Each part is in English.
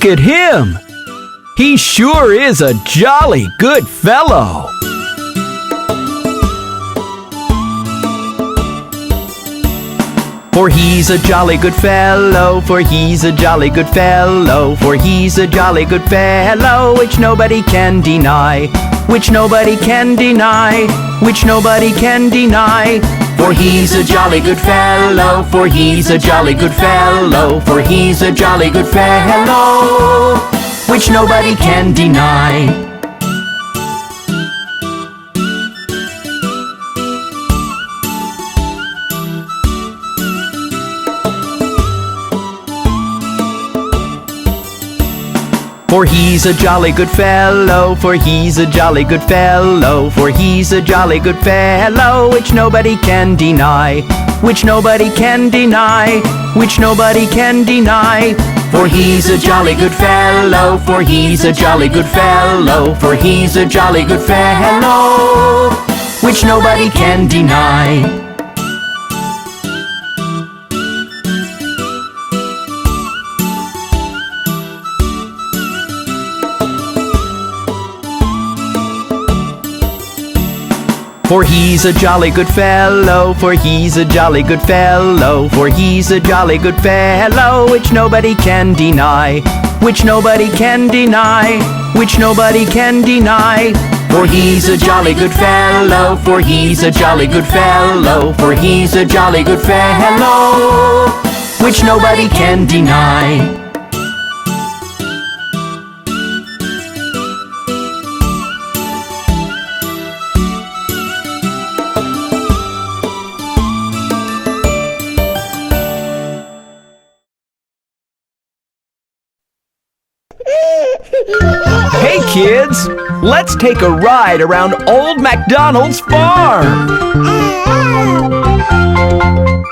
Look at him! He sure is a jolly good fellow. For he's a jolly good fellow, for he's a jolly good fellow, for he's a jolly good fellow, which nobody can deny, which nobody can deny, which nobody can deny. For he's a jolly good fellow, for he's a jolly good fellow, for he's a jolly good fellow, which nobody can deny. For he's a jolly good fellow, for he's a jolly good fellow, for he's a jolly good fellow, which nobody can deny, which nobody can deny, which nobody can deny. For he's a jolly good fellow, for he's a jolly good fellow, for he's a jolly good fellow, which nobody can deny. For he's a jolly good fellow, for he's a jolly good fellow, for he's a jolly good fellow, which nobody can deny, which nobody can deny, which nobody can deny. For he's a jolly good fellow, for he's a jolly good fellow, for he's a jolly good fellow, which nobody can deny. Hey kids, let's take a ride around Old Macdonald's farm.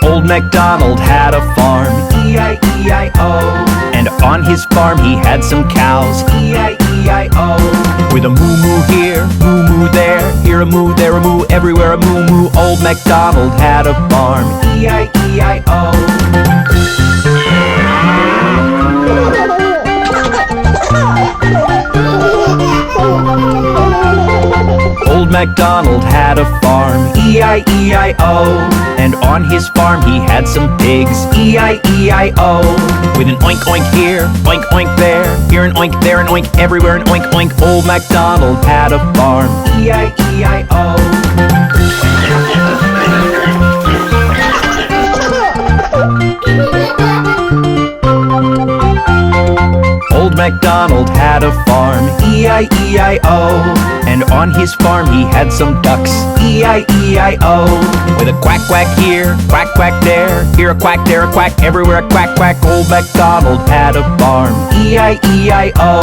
Old Macdonald had a farm, E-I-E-I-O, and on his farm he had some cows, E-I-E-I-O. With a moo-moo here, moo-moo there, here a moo, there a moo, everywhere a moo-moo. Old Macdonald had a farm, E-I-E-I-O. Old Macdonald had a farm, E-I-E-I-O, and on his farm he had some pigs, E-I-E-I-O. With an oink oink here, oink oink there, here an oink, there an oink, everywhere an oink oink. Old Macdonald had a farm, E-I-E-I-O. Old Macdonald had a farm, E-I-E-I-O, and on his farm he had some ducks, E-I-E-I-O. With a quack quack here, quack quack there, here a quack, there a quack, everywhere a quack quack. Old Macdonald had a farm, E-I-E-I-O.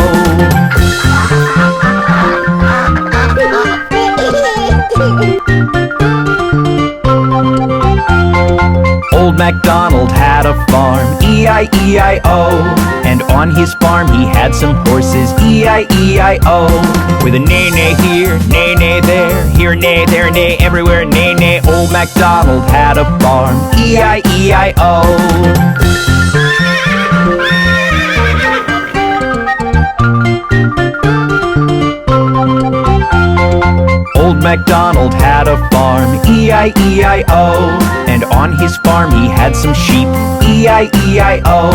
Old Macdonald had a farm, E-I-E-I-O, and on his farm he had some horses, E-I-E-I-O. With a neigh-neigh here, neigh-neigh there, here a neigh, there a neigh, everywhere a neigh-neigh. Old Macdonald had a farm, E-I-E-I-O. Old Macdonald had a farm, E-I-E-I-O, and on his farm he had some sheep, E-I-E-I-O.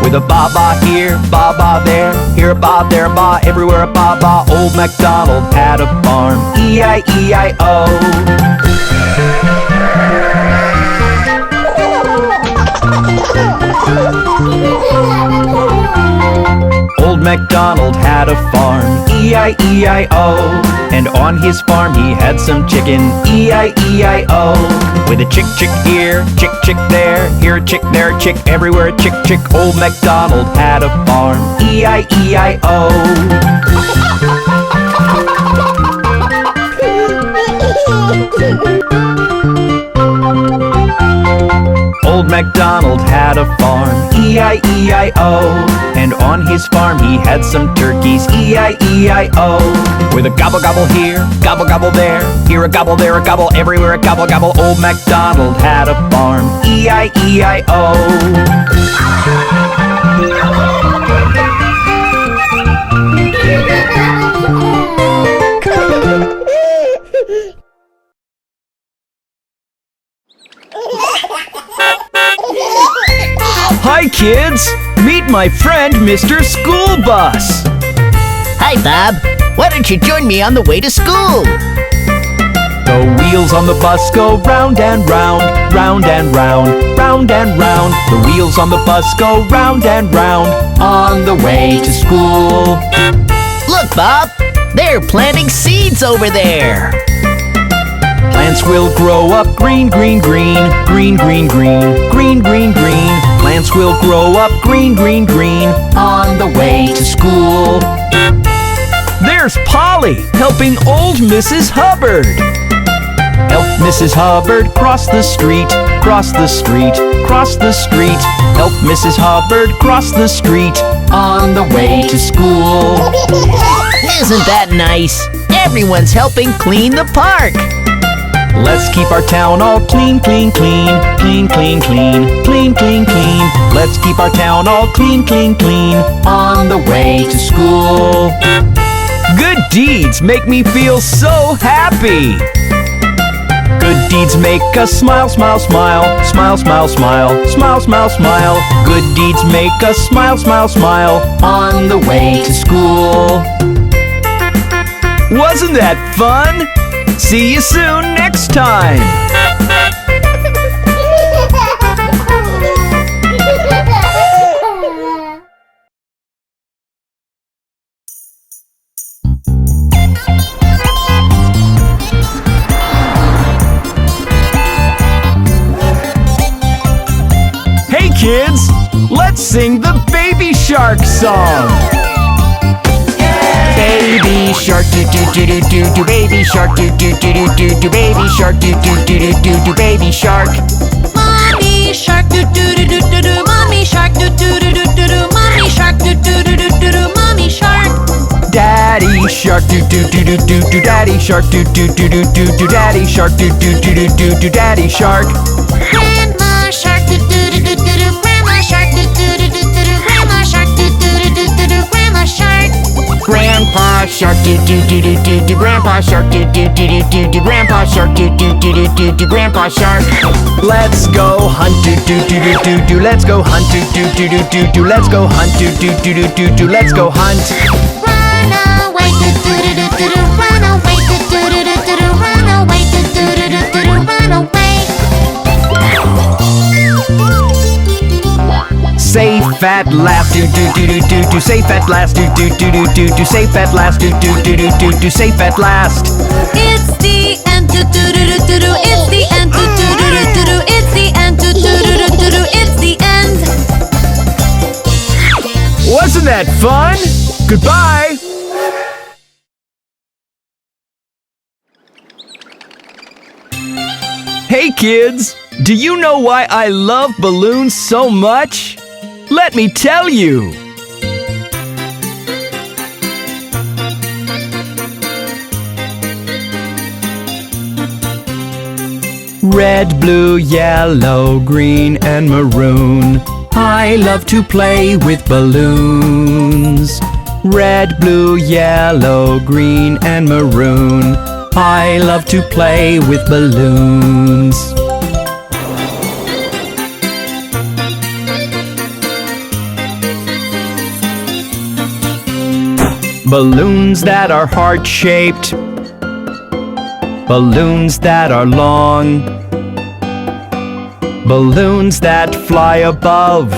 With a ba-ba here, ba-ba there, here a ba, there a ba, everywhere a ba-ba. Old Macdonald had a farm, E-I-E-I-O. Old Macdonald had a farm, E-I-E-I-O, and on his farm he had some chicken, E-I-E-I-O. With a chick chick here, chick chick there, here a chick, there a chick, everywhere a chick chick. Old Macdonald had a farm, E-I-E-I-O. Old Macdonald had a farm, E-I-E-I-O, and on his farm he had some turkeys, E-I-E-I-O. With a gobble gobble here, gobble gobble there, here a gobble, there a gobble, everywhere a gobble gobble. Old Macdonald had a farm, E-I-E-I-O. Hi, kids! Meet my friend, Mr. School Bus! Hi, Bob. Why don't you join me on the way to school? The wheels on the bus go round and round, round and round, round and round. The wheels on the bus go round and round, on the way to school. Look, Bob. They're planting seeds over there. Plants will grow up green, green, green, green, green, green, green, green, green. Plants will grow up green, green, green, on the way to school. There's Polly helping old Mrs. Hubbard. Help Mrs. Hubbard cross the street, cross the street, cross the street. Help Mrs. Hubbard cross the street, on the way to school. Isn't that nice? Everyone's helping clean the park. Let's keep our town all clean, clean, clean, clean, clean, clean, clean, clean, clean. Let's keep our town all clean, clean, clean, on the way to school. Good deeds make me feel so happy. Good deeds make us smile, smile, smile, smile, smile, smile, smile, smile, smile. Good deeds make us smile, smile, smile, on the way to school. Wasn't that fun? See you soon next time! Hey kids, let's sing the Baby Shark song! Baby shark do do do do do do, baby shark do do do do do do, baby shark do do do do do do, baby shark. Mommy shark do do do do do do, mommy shark do do do do do do, mommy shark do do do do do do, mommy shark. Daddy shark do do do do do do, daddy shark do do do do do do, daddy shark do do do do do do, daddy shark. Grandma shark do do do do do do, grandma shark do do do do do do, grandma shark do do do do do do, grandma shark. Grandpa shark do do do do do do, grandpa shark do do do do do do, grandpa shark do do do do do do, grandpa shark. Let's go hunt do do do do do do, let's go hunt do do do do do do, let's go hunt do do do do do do, let's go hunt. Run away do do do do do do, run away do do do do do do, run away do do do do do do, run away. Safe at last do do do do do do, safe at last do do do do do do, safe at last do do do do do do, safe at last. It's the end do do do do do do, it's the end do do do do do do, it's the end do do do do do do, it's the end. Wasn't that fun? Goodbye. Hey kids, do you know why I love balloons so much? Let me tell you! Red, blue, yellow, green, and maroon. I love to play with balloons. Red, blue, yellow, green, and maroon. I love to play with balloons. Balloons that are heart-shaped, balloons that are long, balloons that fly above,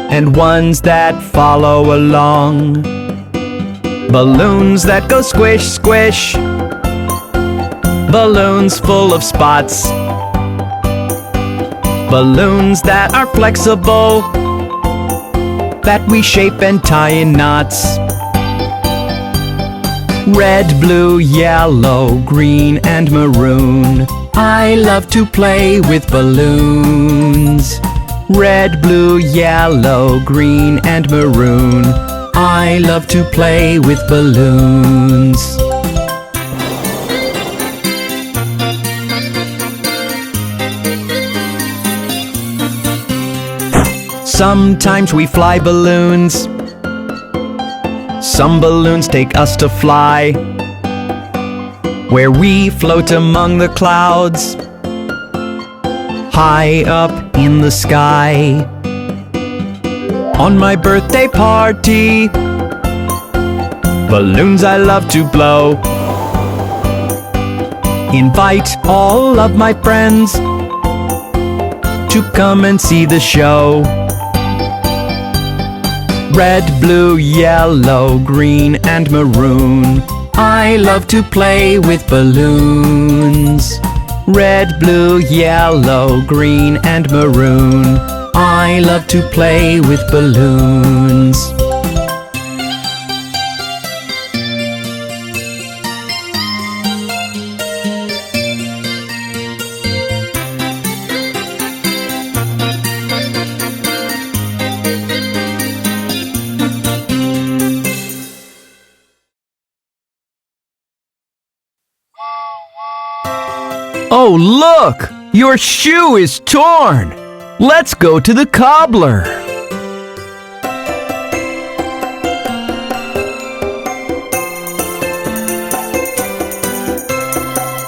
and ones that follow along. Balloons that go squish, squish, balloons full of spots, balloons that are flexible, that we shape and tie in knots. Red, blue, yellow, green, and maroon. I love to play with balloons. Red, blue, yellow, green, and maroon. I love to play with balloons. Sometimes we fly balloons. Some balloons take us to fly, where we float among the clouds, high up in the sky. On my birthday party, balloons I love to blow. Invite all of my friends to come and see the show. Red, blue, yellow, green, and maroon. I love to play with balloons. Red, blue, yellow, green, and maroon. I love to play with balloons. Oh, look! Your shoe is torn! Let's go to the cobbler.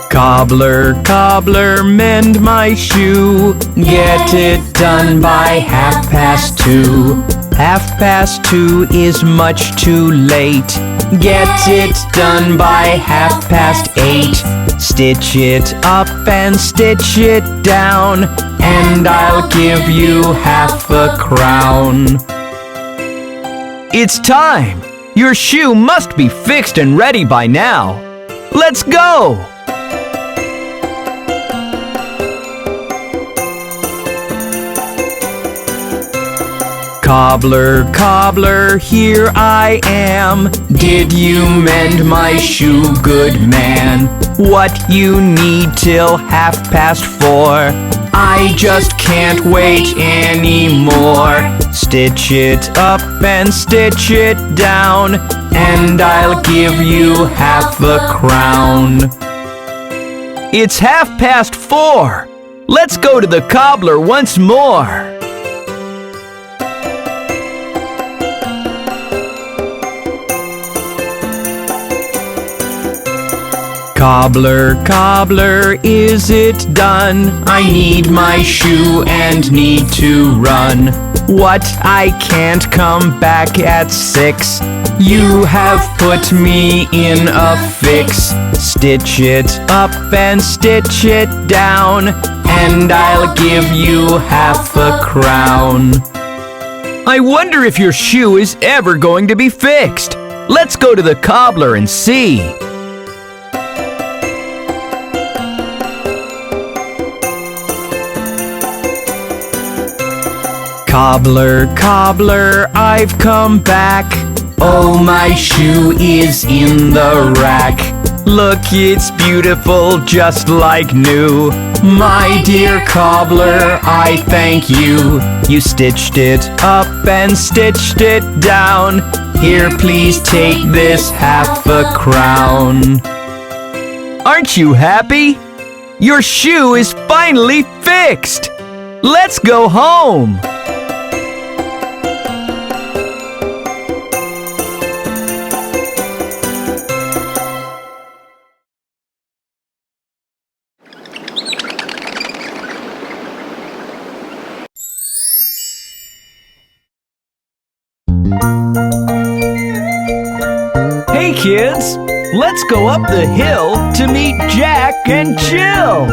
Cobbler, cobbler, mend my shoe. Get it done by 2:30. 2:30 is much too late. Get it done by 8:30. Stitch it up and stitch it down, and I'll give you half a crown. It's time! Your shoe must be fixed and ready by now. Let's go! Cobbler, cobbler, here I am. Did you mend my shoe, good man? What you need till 4:30? I just can't wait anymore. Stitch it up and stitch it down, and I'll give you half a crown. It's 4:30. Let's go to the cobbler once more. Cobbler, cobbler, is it done? I need my shoe and need to run. What, I can't come back at 6? You have put me in a fix. Stitch it up and stitch it down, and I'll give you half a crown. I wonder if your shoe is ever going to be fixed. Let's go to the cobbler and see. Cobbler, cobbler, I've come back. Oh, my shoe is in the rack. Look, it's beautiful, just like new. My dear cobbler, I thank you. You stitched it up and stitched it down. Here, please take this half a crown. Aren't you happy? Your shoe is finally fixed. Let's go home. Hey kids, let's go up the hill to meet Jack and Jill.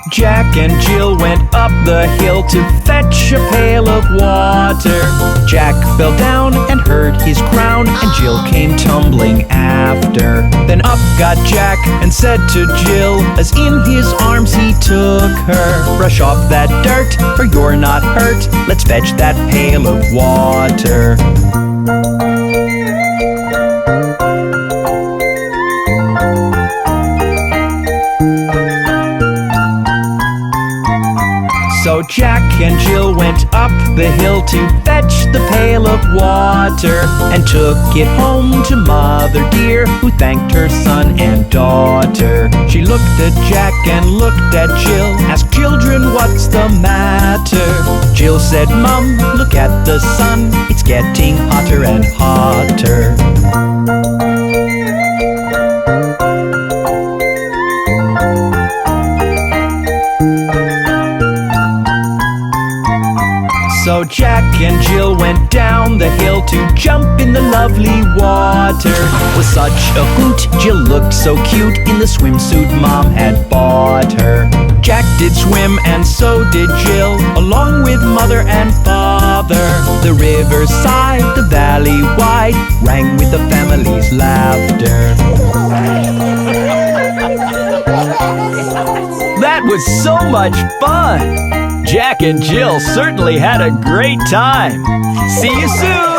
Jack and Jill went up the hill to fetch a pail of water. Jack fell down and hurt his crown, and Jill came tumbling after. Then up got Jack and said to Jill, as in his arms he took her, brush off that dirt, for you're not hurt. Let's fetch that pail of water. So Jack and Jill went up the hill to fetch the pail of water, and took it home to Mother dear, who thanked her son and daughter. She looked at Jack and looked at Jill, asked children, what's the matter? Jill said, Mum, look at the sun, it's getting hotter and hotter. So Jack and Jill went down the hill to jump in the lovely water. With such a hoot, Jill looked so cute in the swimsuit Mom had bought her. Jack did swim and so did Jill, along with Mother and Father. The riverside, the valley wide, rang with the family's laughter. That was so much fun! Jack and Jill certainly had a great time. See you soon!